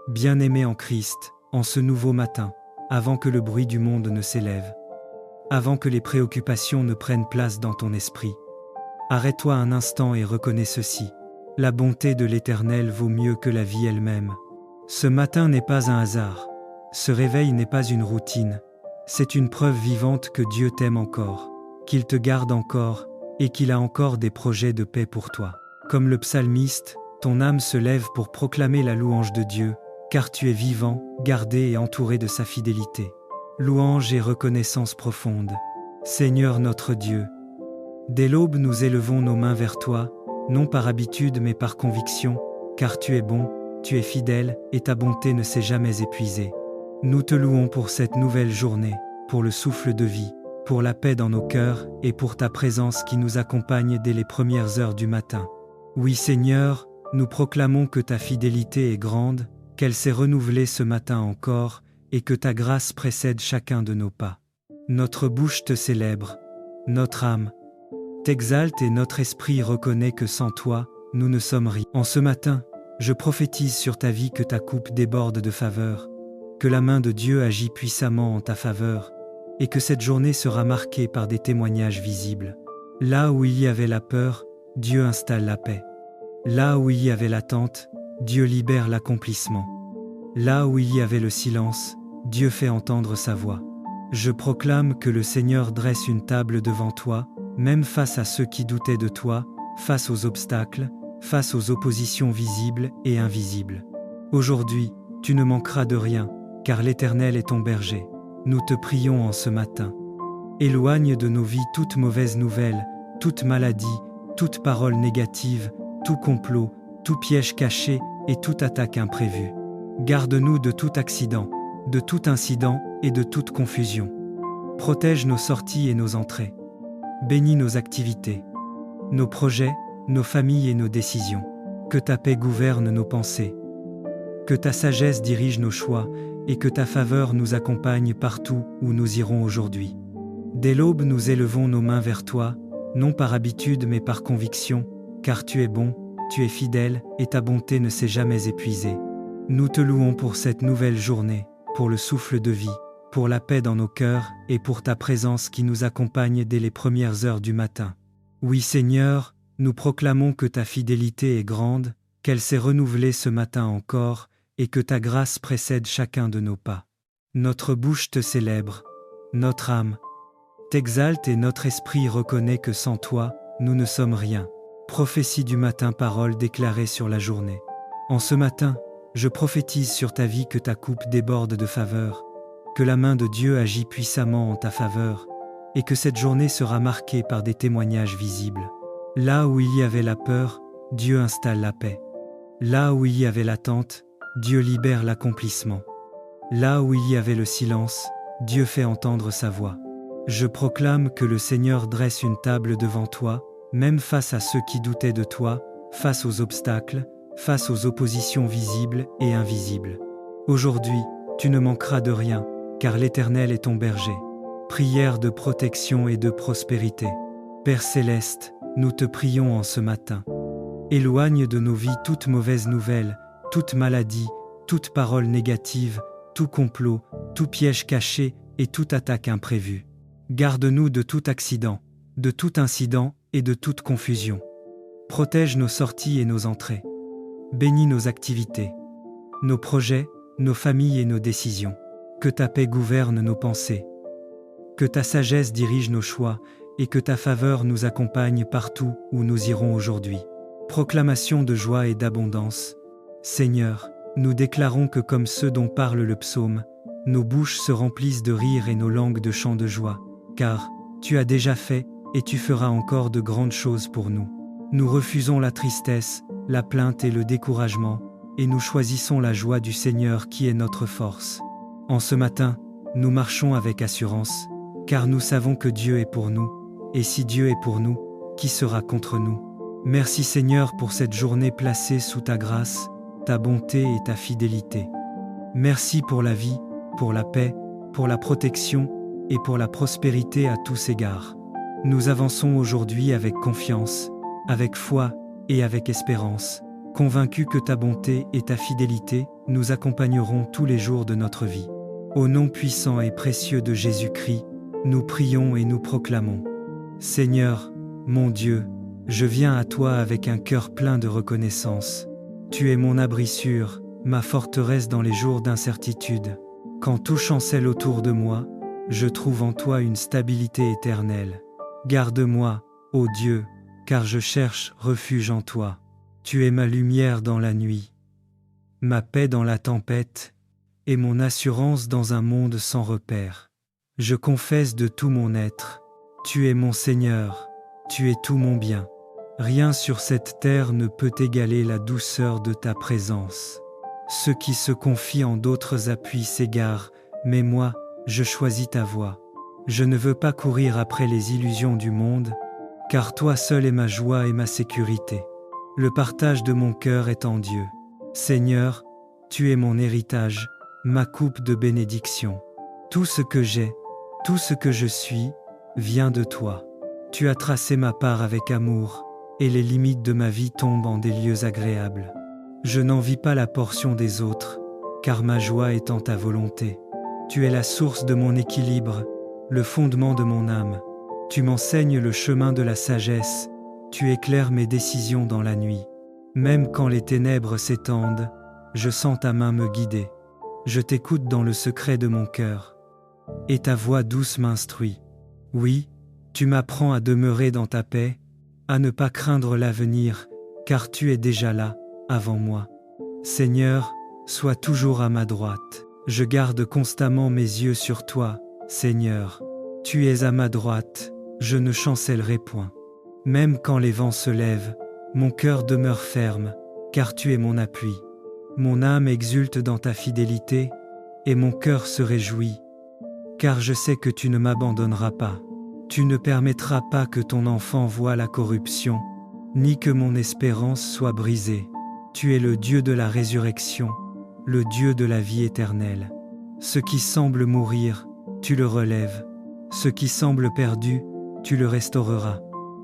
Bien-aimé en Christ, en ce nouveau matin, avant que le bruit du monde ne s'élève, avant que les préoccupations ne prennent place dans ton esprit, arrête-toi un instant et reconnais ceci. La bonté de l'Éternel vaut mieux que la vie elle-même. Ce matin n'est pas un hasard. Ce réveil n'est pas une routine. C'est une preuve vivante que Dieu t'aime encore, qu'il te garde encore et qu'il a encore des projets de paix pour toi. Comme le psalmiste, ton âme se lève pour proclamer la louange de Dieu, car tu es vivant, gardé et entouré de sa fidélité. Louange et reconnaissance profonde. Seigneur notre Dieu, dès l'aube nous élevons nos mains vers toi, non par habitude mais par conviction, car tu es bon, tu es fidèle et ta bonté ne s'est jamais épuisée. Nous te louons pour cette nouvelle journée, pour le souffle de vie, pour la paix dans nos cœurs et pour ta présence qui nous accompagne dès les premières heures du matin. Oui Seigneur, nous proclamons que ta fidélité est grande, qu'elle s'est renouvelée ce matin encore et que ta grâce précède chacun de nos pas. Notre bouche te célèbre, notre âme t'exalte et notre esprit reconnaît que sans toi, nous ne sommes rien. En ce matin, je prophétise sur ta vie que ta coupe déborde de faveur, que la main de Dieu agit puissamment en ta faveur, et que cette journée sera marquée par des témoignages visibles. Là où il y avait la peur, Dieu installe la paix. Là où il y avait l'attente, Dieu libère l'accomplissement. Là où il y avait le silence, Dieu fait entendre sa voix. Je proclame que le Seigneur dresse une table devant toi, même face à ceux qui doutaient de toi, face aux obstacles, face aux oppositions visibles et invisibles. Aujourd'hui, tu ne manqueras de rien, car l'Éternel est ton berger. Nous te prions en ce matin. Éloigne de nos vies toute mauvaise nouvelle, toute maladie, toute parole négative, tout complot, tout piège caché et toute attaque imprévue. Garde-nous de tout accident, de tout incident et de toute confusion. Protège nos sorties et nos entrées. Bénis nos activités, nos projets, nos familles et nos décisions. Que ta paix gouverne nos pensées. Que ta sagesse dirige nos choix et que ta faveur nous accompagne partout où nous irons aujourd'hui. Dès l'aube nous élevons nos mains vers toi, non par habitude mais par conviction, car tu es bon, tu es fidèle et ta bonté ne s'est jamais épuisée. Nous te louons pour cette nouvelle journée, pour le souffle de vie, pour la paix dans nos cœurs et pour ta présence qui nous accompagne dès les premières heures du matin. Oui Seigneur, nous proclamons que ta fidélité est grande, qu'elle s'est renouvelée ce matin encore et que ta grâce précède chacun de nos pas. Notre bouche te célèbre, notre âme t'exalte et notre esprit reconnaît que sans toi, nous ne sommes rien. Prophétie du matin, parole déclarée sur la journée. En ce matin, je prophétise sur ta vie que ta coupe déborde de faveur, que la main de Dieu agit puissamment en ta faveur, et que cette journée sera marquée par des témoignages visibles. Là où il y avait la peur, Dieu installe la paix. Là où il y avait l'attente, Dieu libère l'accomplissement. Là où il y avait le silence, Dieu fait entendre sa voix. Je proclame que le Seigneur dresse une table devant toi, même face à ceux qui doutaient de toi, face aux obstacles, face aux oppositions visibles et invisibles. Aujourd'hui, tu ne manqueras de rien, car l'Éternel est ton berger. Prière de protection et de prospérité. Père céleste, nous te prions en ce matin. Éloigne de nos vies toute mauvaise nouvelle, toute maladie, toute parole négative, tout complot, tout piège caché et toute attaque imprévue. Garde-nous de tout accident, de tout incident et de toute confusion. Protège nos sorties et nos entrées. Bénis nos activités, nos projets, nos familles et nos décisions. Que ta paix gouverne nos pensées. Que ta sagesse dirige nos choix et que ta faveur nous accompagne partout où nous irons aujourd'hui. Proclamation de joie et d'abondance. Seigneur, nous déclarons que comme ceux dont parle le psaume, nos bouches se remplissent de rire et nos langues de chants de joie, car tu as déjà fait et tu feras encore de grandes choses pour nous. Nous refusons la tristesse, la plainte et le découragement, et nous choisissons la joie du Seigneur qui est notre force. En ce matin, nous marchons avec assurance, car nous savons que Dieu est pour nous, et si Dieu est pour nous, qui sera contre nous? Merci Seigneur pour cette journée placée sous ta grâce, ta bonté et ta fidélité. Merci pour la vie, pour la paix, pour la protection et pour la prospérité à tous égards. Nous avançons aujourd'hui avec confiance, avec foi et avec espérance, convaincus que ta bonté et ta fidélité nous accompagneront tous les jours de notre vie. Au nom puissant et précieux de Jésus-Christ, nous prions et nous proclamons. Seigneur, mon Dieu, je viens à toi avec un cœur plein de reconnaissance. Tu es mon abri sûr, ma forteresse dans les jours d'incertitude. Quand tout chancelle autour de moi, je trouve en toi une stabilité éternelle. Garde-moi, ô Dieu, car je cherche refuge en toi. Tu es ma lumière dans la nuit, ma paix dans la tempête, et mon assurance dans un monde sans repère. Je confesse de tout mon être, tu es mon Seigneur, tu es tout mon bien. Rien sur cette terre ne peut égaler la douceur de ta présence. Ceux qui se confient en d'autres appuis s'égarent, mais moi, je choisis ta voie. Je ne veux pas courir après les illusions du monde, car toi seul est ma joie et ma sécurité. Le partage de mon cœur est en Dieu. Seigneur, tu es mon héritage, ma coupe de bénédiction. Tout ce que j'ai, tout ce que je suis, vient de toi. Tu as tracé ma part avec amour, et les limites de ma vie tombent en des lieux agréables. Je n'envie pas la portion des autres, car ma joie est en ta volonté. Tu es la source de mon équilibre, le fondement de mon âme. Tu m'enseignes le chemin de la sagesse, tu éclaires mes décisions dans la nuit. Même quand les ténèbres s'étendent, je sens ta main me guider. Je t'écoute dans le secret de mon cœur, et ta voix douce m'instruit. Oui, tu m'apprends à demeurer dans ta paix, à ne pas craindre l'avenir, car tu es déjà là, avant moi. Seigneur, sois toujours à ma droite. Je garde constamment mes yeux sur toi, Seigneur. Tu es à ma droite, je ne chancellerai point. Même quand les vents se lèvent, mon cœur demeure ferme, car tu es mon appui. Mon âme exulte dans ta fidélité, et mon cœur se réjouit, car je sais que tu ne m'abandonneras pas. Tu ne permettras pas que ton enfant voie la corruption, ni que mon espérance soit brisée. Tu es le Dieu de la résurrection, le Dieu de la vie éternelle. Ce qui semble mourir, tu le relèves. Ce qui semble perdu, tu le restaureras.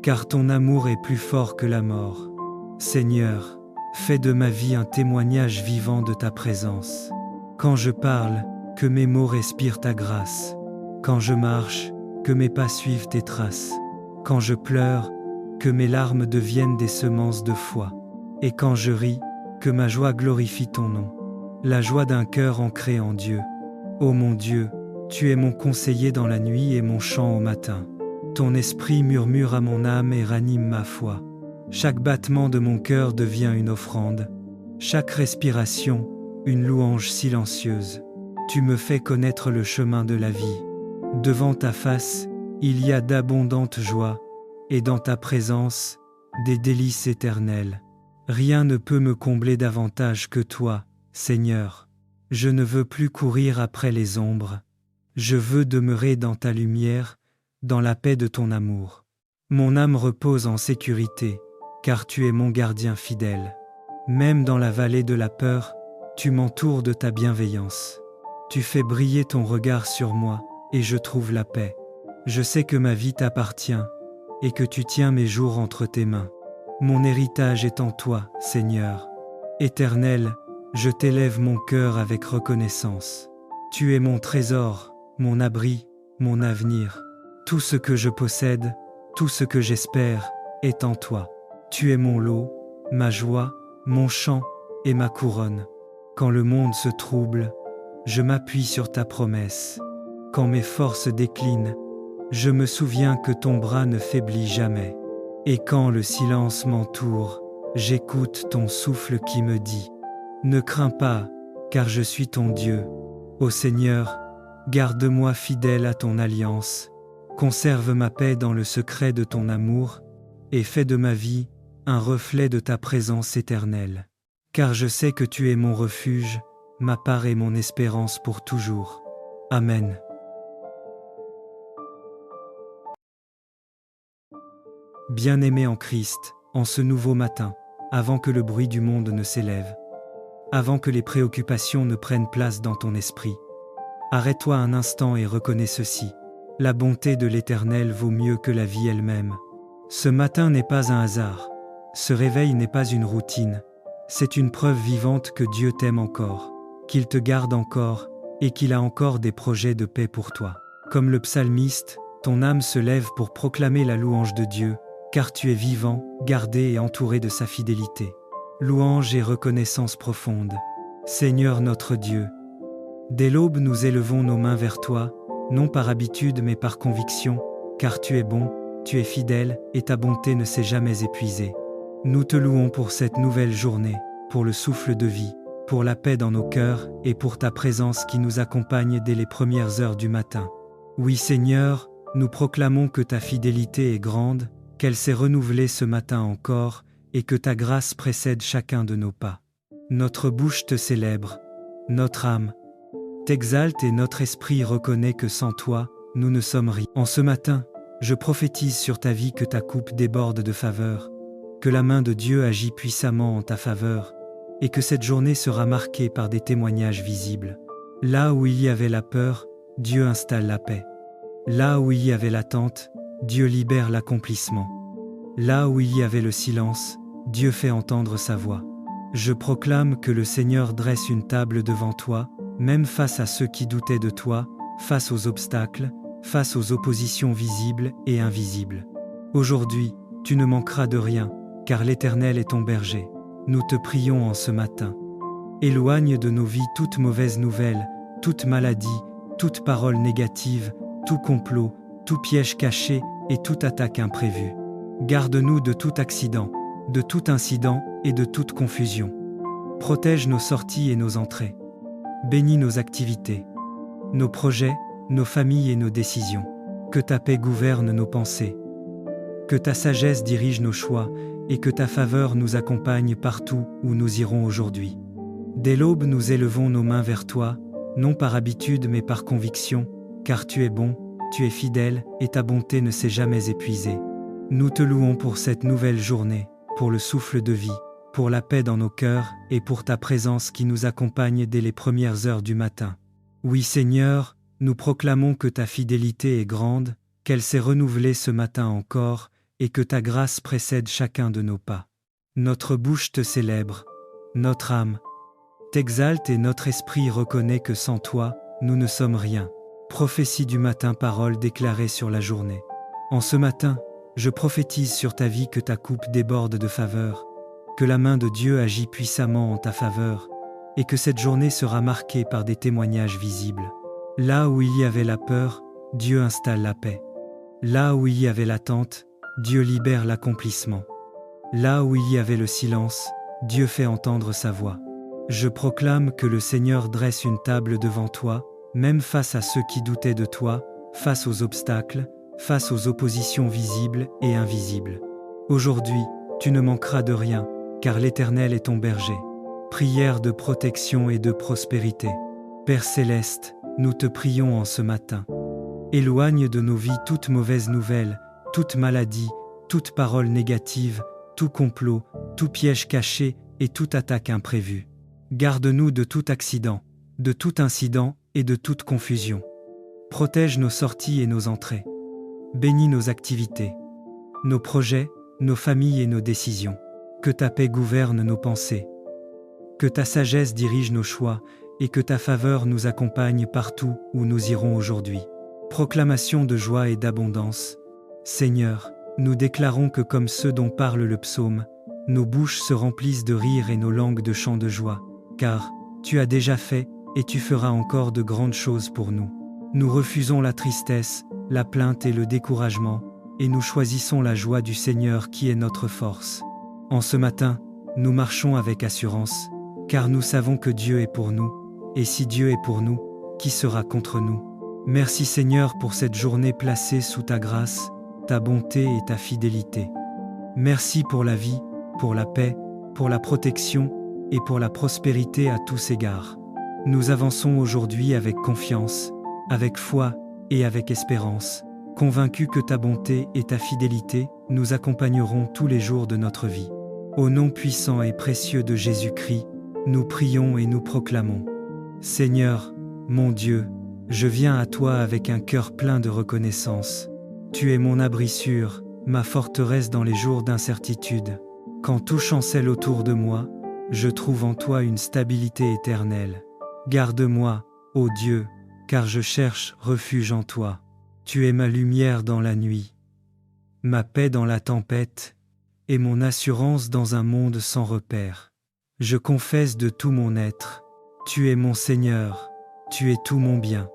Car ton amour est plus fort que la mort. Seigneur, fais de ma vie un témoignage vivant de ta présence. Quand je parle, que mes mots respirent ta grâce. Quand je marche, que mes pas suivent tes traces. Quand je pleure, que mes larmes deviennent des semences de foi. Et quand je ris, que ma joie glorifie ton nom. La joie d'un cœur ancré en Dieu. Ô mon Dieu, tu es mon conseiller dans la nuit et mon chant au matin. Ton esprit murmure à mon âme et ranime ma foi. Chaque battement de mon cœur devient une offrande. Chaque respiration, une louange silencieuse. Tu me fais connaître le chemin de la vie. Devant ta face, il y a d'abondantes joies, et dans ta présence, des délices éternelles. Rien ne peut me combler davantage que toi, Seigneur. Je ne veux plus courir après les ombres. Je veux demeurer dans ta lumière, dans la paix de ton amour. Mon âme repose en sécurité, car tu es mon gardien fidèle. Même dans la vallée de la peur, tu m'entoures de ta bienveillance. Tu fais briller ton regard sur moi, et je trouve la paix. Je sais que ma vie t'appartient, et que tu tiens mes jours entre tes mains. Mon héritage est en toi, Seigneur. Éternel, je t'élève mon cœur avec reconnaissance. Tu es mon trésor, mon abri, mon avenir. Tout ce que je possède, tout ce que j'espère, est en toi. Tu es mon lot, ma joie, mon chant et ma couronne. Quand le monde se trouble, je m'appuie sur ta promesse. Quand mes forces déclinent, je me souviens que ton bras ne faiblit jamais. Et quand le silence m'entoure, j'écoute ton souffle qui me dit « Ne crains pas, car je suis ton Dieu. Ô Seigneur, garde-moi fidèle à ton alliance. Conserve ma paix dans le secret de ton amour, et fais de ma vie un reflet de ta présence éternelle. Car je sais que tu es mon refuge, ma part et mon espérance pour toujours. Amen. Bien-aimé en Christ, en ce nouveau matin, avant que le bruit du monde ne s'élève, avant que les préoccupations ne prennent place dans ton esprit, arrête-toi un instant et reconnais ceci. La bonté de l'Éternel vaut mieux que la vie elle-même. Ce matin n'est pas un hasard. Ce réveil n'est pas une routine. C'est une preuve vivante que Dieu t'aime encore, qu'il te garde encore, et qu'il a encore des projets de paix pour toi. Comme le psalmiste, ton âme se lève pour proclamer la louange de Dieu, car tu es vivant, gardé et entouré de sa fidélité. Louange et reconnaissance profonde. Seigneur notre Dieu, dès l'aube nous élevons nos mains vers toi, non par habitude mais par conviction, car tu es bon, tu es fidèle, et ta bonté ne s'est jamais épuisée. Nous te louons pour cette nouvelle journée, pour le souffle de vie, pour la paix dans nos cœurs et pour ta présence qui nous accompagne dès les premières heures du matin. Oui Seigneur, nous proclamons que ta fidélité est grande, qu'elle s'est renouvelée ce matin encore, et que ta grâce précède chacun de nos pas. Notre bouche te célèbre, notre âme t'exalte et notre esprit reconnaît que sans toi, nous ne sommes rien. En ce matin, je prophétise sur ta vie que ta coupe déborde de faveur, que la main de Dieu agit puissamment en ta faveur, et que cette journée sera marquée par des témoignages visibles. Là où il y avait la peur, Dieu installe la paix. Là où il y avait l'attente, Dieu libère l'accomplissement. Là où il y avait le silence, Dieu fait entendre sa voix. Je proclame que le Seigneur dresse une table devant toi, même face à ceux qui doutaient de toi, face aux obstacles, face aux oppositions visibles et invisibles. Aujourd'hui, tu ne manqueras de rien, car l'Éternel est ton berger. Nous te prions en ce matin. Éloigne de nos vies toute mauvaise nouvelle, toute maladie, toute parole négative, tout complot, tout piège caché et toute attaque imprévue. Garde-nous de tout accident, de tout incident et de toute confusion. Protège nos sorties et nos entrées. Bénis nos activités, nos projets, nos familles et nos décisions. Que ta paix gouverne nos pensées. Que ta sagesse dirige nos choix et que ta faveur nous accompagne partout où nous irons aujourd'hui. Dès l'aube nous élevons nos mains vers toi, non par habitude mais par conviction, car tu es bon, tu es fidèle et ta bonté ne s'est jamais épuisée. Nous te louons pour cette nouvelle journée, pour le souffle de vie, pour la paix dans nos cœurs et pour ta présence qui nous accompagne dès les premières heures du matin. Oui Seigneur, nous proclamons que ta fidélité est grande, qu'elle s'est renouvelée ce matin encore, et que ta grâce précède chacun de nos pas. Notre bouche te célèbre, notre âme t'exalte et notre esprit reconnaît que sans toi, nous ne sommes rien. Prophétie du matin, parole déclarée sur la journée. En ce matin, je prophétise sur ta vie que ta coupe déborde de faveur, que la main de Dieu agit puissamment en ta faveur, et que cette journée sera marquée par des témoignages visibles. Là où il y avait la peur, Dieu installe la paix. Là où il y avait l'attente, Dieu libère l'accomplissement. Là où il y avait le silence, Dieu fait entendre sa voix. Je proclame que le Seigneur dresse une table devant toi, même face à ceux qui doutaient de toi, face aux obstacles, face aux oppositions visibles et invisibles. Aujourd'hui, tu ne manqueras de rien, car l'Éternel est ton berger. Prière de protection et de prospérité. Père céleste, nous te prions en ce matin. Éloigne de nos vies toute mauvaise nouvelle, toute maladie, toute parole négative, tout complot, tout piège caché et toute attaque imprévue. Garde-nous de tout accident, de tout incident et de toute confusion. Protège nos sorties et nos entrées. Bénis nos activités, nos projets, nos familles et nos décisions. Que ta paix gouverne nos pensées. Que ta sagesse dirige nos choix et que ta faveur nous accompagne partout où nous irons aujourd'hui. Proclamation de joie et d'abondance. Seigneur, nous déclarons que comme ceux dont parle le psaume, nos bouches se remplissent de rire et nos langues de chants de joie, car tu as déjà fait et tu feras encore de grandes choses pour nous. Nous refusons la tristesse, la plainte et le découragement, et nous choisissons la joie du Seigneur qui est notre force. En ce matin, nous marchons avec assurance, car nous savons que Dieu est pour nous, et si Dieu est pour nous, qui sera contre nous? Merci Seigneur pour cette journée placée sous ta grâce, ta bonté et ta fidélité. Merci pour la vie, pour la paix, pour la protection et pour la prospérité à tous égards. Nous avançons aujourd'hui avec confiance, avec foi et avec espérance, convaincus que ta bonté et ta fidélité nous accompagneront tous les jours de notre vie. Au nom puissant et précieux de Jésus-Christ, nous prions et nous proclamons. Seigneur, mon Dieu, je viens à toi avec un cœur plein de reconnaissance. Tu es mon abri sûr, ma forteresse dans les jours d'incertitude. Quand tout chancelle autour de moi, je trouve en toi une stabilité éternelle. Garde-moi, ô Dieu, car je cherche refuge en toi. Tu es ma lumière dans la nuit, ma paix dans la tempête, et mon assurance dans un monde sans repère. Je confesse de tout mon être, tu es mon Seigneur, tu es tout mon bien.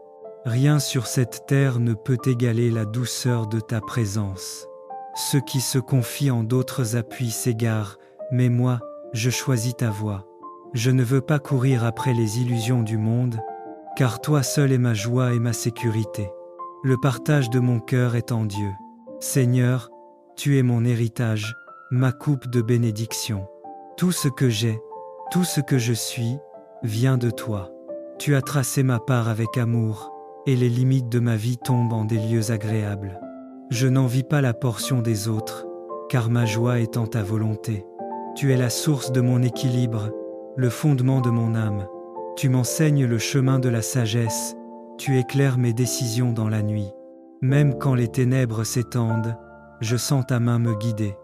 Rien sur cette terre ne peut égaler la douceur de ta présence. Ceux qui se confient en d'autres appuis s'égarent, mais moi, je choisis ta voie. Je ne veux pas courir après les illusions du monde, car toi seul est ma joie et ma sécurité. Le partage de mon cœur est en Dieu. Seigneur, tu es mon héritage, ma coupe de bénédiction. Tout ce que j'ai, tout ce que je suis, vient de toi. Tu as tracé ma part avec amour, et les limites de ma vie tombent en des lieux agréables. Je n'envie pas la portion des autres, car ma joie est en ta volonté. Tu es la source de mon équilibre, le fondement de mon âme. Tu m'enseignes le chemin de la sagesse, tu éclaires mes décisions dans la nuit. Même quand les ténèbres s'étendent, je sens ta main me guider.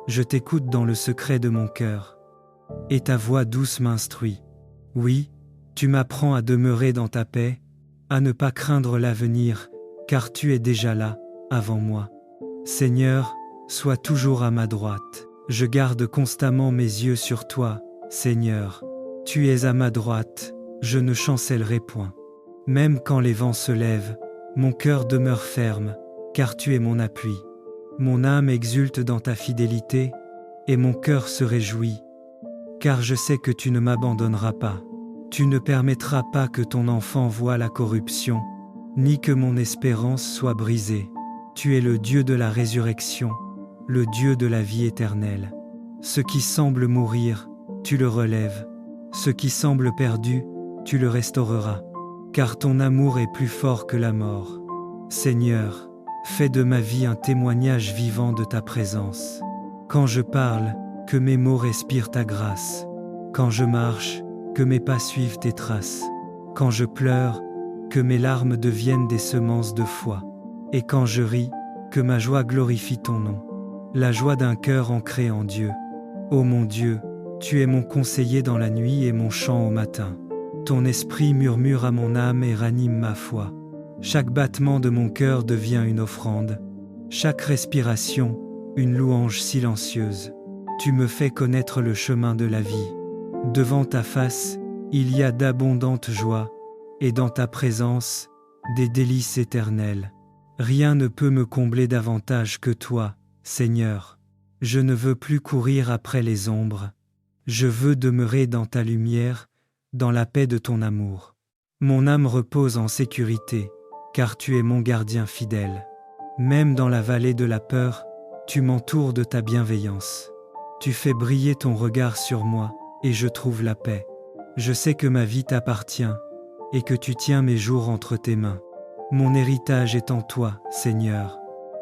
Je t'écoute dans le secret de mon cœur, et ta voix douce m'instruit. Oui, tu m'apprends à demeurer dans ta paix, à ne pas craindre l'avenir, car tu es déjà là, avant moi. Seigneur, sois toujours à ma droite. Je garde constamment mes yeux sur toi, Seigneur. Tu es à ma droite, je ne chancellerai point. Même quand les vents se lèvent, mon cœur demeure ferme, car tu es mon appui. Mon âme exulte dans ta fidélité, et mon cœur se réjouit, car je sais que tu ne m'abandonneras pas. Tu ne permettras pas que ton enfant voie la corruption, ni que mon espérance soit brisée. Tu es le Dieu de la résurrection, le Dieu de la vie éternelle. Ce qui semble mourir, tu le relèves. Ce qui semble perdu, tu le restaureras. Car ton amour est plus fort que la mort. Seigneur, fais de ma vie un témoignage vivant de ta présence. Quand je parle, que mes mots respirent ta grâce. Quand je marche, que mes pas suivent tes traces. Quand je pleure, que mes larmes deviennent des semences de foi. Et quand je ris, que ma joie glorifie ton nom. La joie d'un cœur ancré en Dieu. Ô mon Dieu, tu es mon conseiller dans la nuit et mon chant au matin. Ton esprit murmure à mon âme et ranime ma foi. Chaque battement de mon cœur devient une offrande. Chaque respiration, une louange silencieuse. Tu me fais connaître le chemin de la vie. Devant ta face, il y a d'abondantes joies, et dans ta présence, des délices éternelles. Rien ne peut me combler davantage que toi, Seigneur. Je ne veux plus courir après les ombres. Je veux demeurer dans ta lumière, dans la paix de ton amour. Mon âme repose en sécurité, car tu es mon gardien fidèle. Même dans la vallée de la peur, tu m'entoures de ta bienveillance. Tu fais briller ton regard sur moi, et je trouve la paix. Je sais que ma vie t'appartient, et que tu tiens mes jours entre tes mains. Mon héritage est en toi, Seigneur.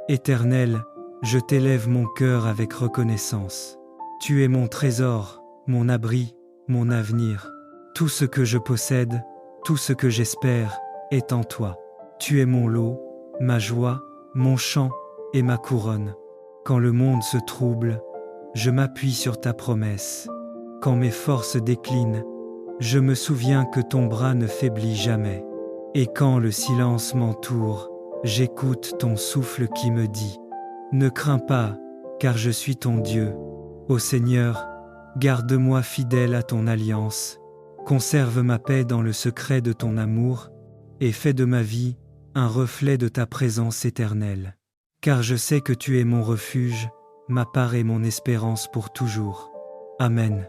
Éternel, je t'élève mon cœur avec reconnaissance. Tu es mon trésor, mon abri, mon avenir. Tout ce que je possède, tout ce que j'espère, est en toi. Tu es mon lot, ma joie, mon chant et ma couronne. Quand le monde se trouble, je m'appuie sur ta promesse. Quand mes forces déclinent, je me souviens que ton bras ne faiblit jamais. Et quand le silence m'entoure, j'écoute ton souffle qui me dit « Ne crains pas, car je suis ton Dieu. Ô Seigneur, garde-moi fidèle à ton alliance. Conserve ma paix dans le secret de ton amour, et fais de ma vie un reflet de ta présence éternelle. Car je sais que tu es mon refuge, ma part et mon espérance pour toujours. Amen.